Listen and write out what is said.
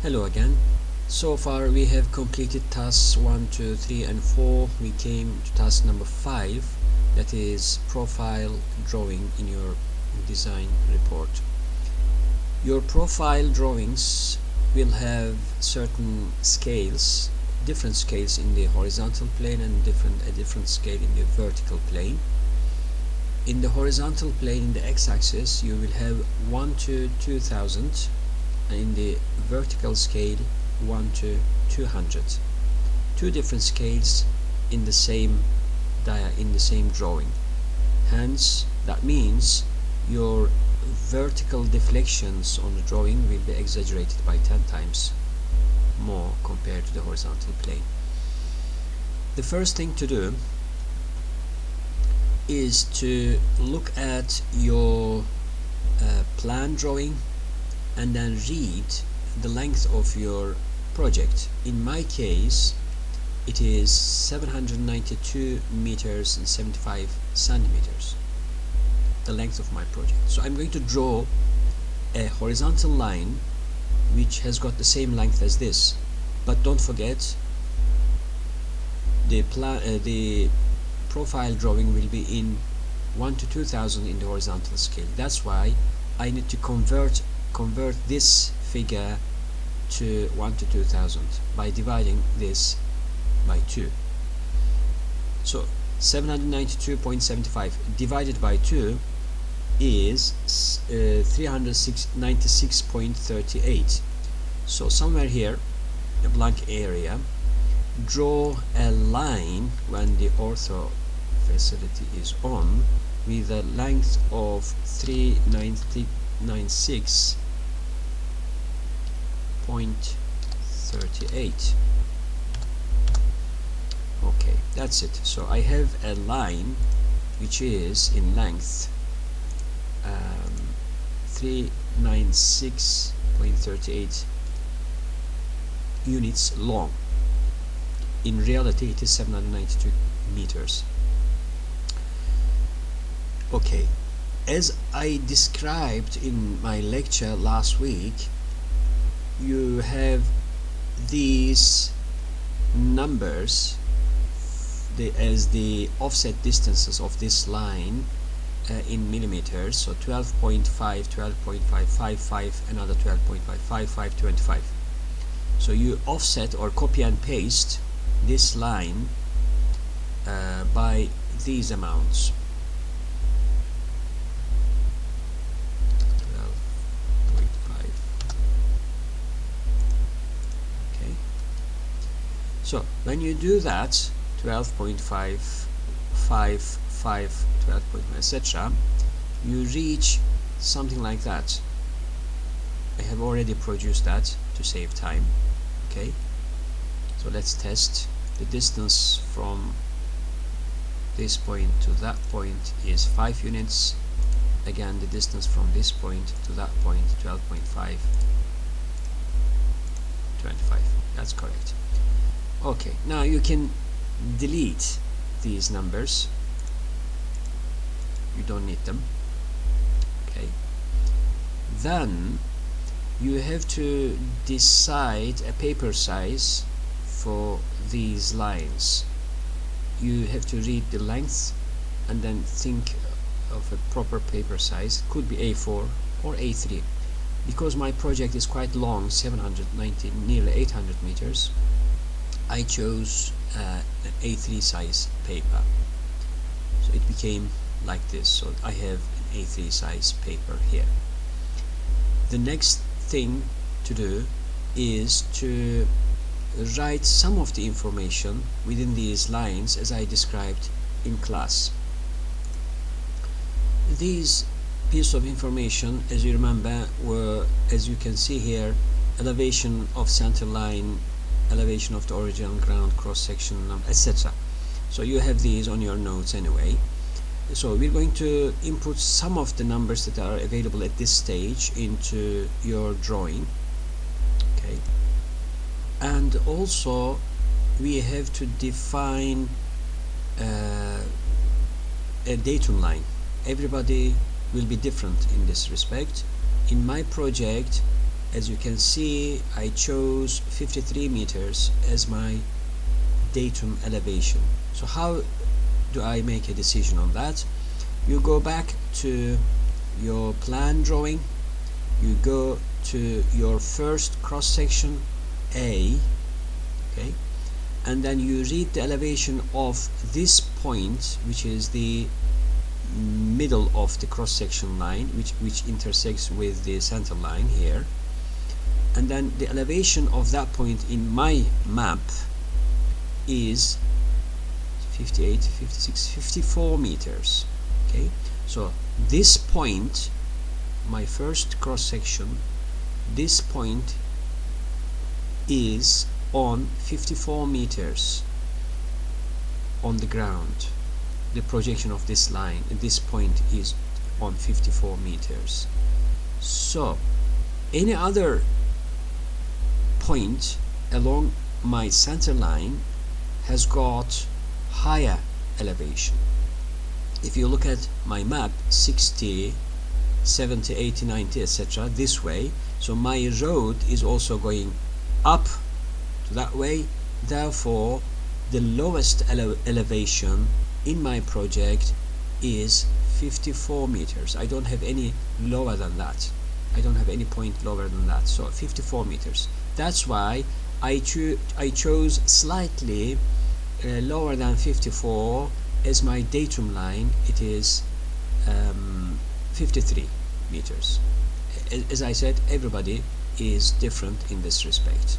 Hello again. So far we have completed tasks 1, 2, 3 and 4. We came to task number 5, that is profile drawing in your design report. Your profile drawings will have certain scales, different scales in the horizontal plane and a different scale in the vertical plane. In the horizontal plane, in the x-axis, you will have 1 to 2000, and in the vertical scale 1 to 200. Two different scales in the same drawing. Hence, that means your vertical deflections on the drawing will be exaggerated by 10 times more compared to the horizontal plane. The first thing to do is to look at your plan drawing and then read the length of your project. In my case, it is 792 meters and 75 centimeters, the length of my project. So I'm going to draw a horizontal line which has got the same length as this, but don't forget the profile drawing will be in 1 to 2000 in the horizontal scale. That's why I need to convert this figure to 1 to 2000 by dividing this by 2. So 792.75 divided by 2 is 396.38. So somewhere here, a blank area, draw a line when the ortho facility is on with a length of 396.38. Okay, that's it. So I have a line which is in length 396.38 units long. In reality, it is 792 meters. Okay, as I described in my lecture last week, you have these numbers as the offset distances of this line in millimeters. So 12.5, 12.5, 55, another 12.5, 55, 25. So you offset or copy and paste this line by these amounts. 12.5. Okay. So when you do that, 12.5, 5, 12.5, etc., you reach something like that. I have already produced that to save time. Okay, so let's test. The distance from this point to that point is 5 units. Again, the distance from this point to that point, 12.5, 25. That's correct. Okay, now you can delete these numbers. You don't need them. Okay, then you have to decide a paper size for these lines. You have to read the length and then think of a proper paper size. It could be A4 or A3. Because my project is quite long, 790, nearly 800 meters, I chose an A3 size paper. So it became like this. So I have an A3 size paper here. The next thing to do is to write some of the information within these lines as I described in class. These pieces of information, as you remember, were, as you can see here, elevation of center line, elevation of the original ground, cross section, etc. So you have these on your notes anyway. So we're going to input some of the numbers that are available at this stage into your drawing. Okay, and also we have to define a datum line. Everybody will be different in this respect. In my project, as you can see, I chose 53 meters as my datum elevation. So how do I make a decision on that? You go back to your plan drawing, you go to your first cross section A, okay, and then you read the elevation of this point, which is the middle of the cross section line, which intersects with the center line here, and then the elevation of that point in my map is 58, 56, 54 meters. Okay, so this point, my first cross section, this point is on 54 meters on the ground. The projection of this line, this point is on 54 meters. So any other point along my center line has got higher elevation. If you look at my map, 60, 70, 80, 90, etc., this way, so my road is also going up to that way. Therefore, the lowest elevation in my project is 54 meters. I don't have any lower than that. I don't have any point lower than that. So 54 meters. That's why I chose slightly lower than 54 as my datum line. It is 53 meters. As I said, everybody is different in this respect.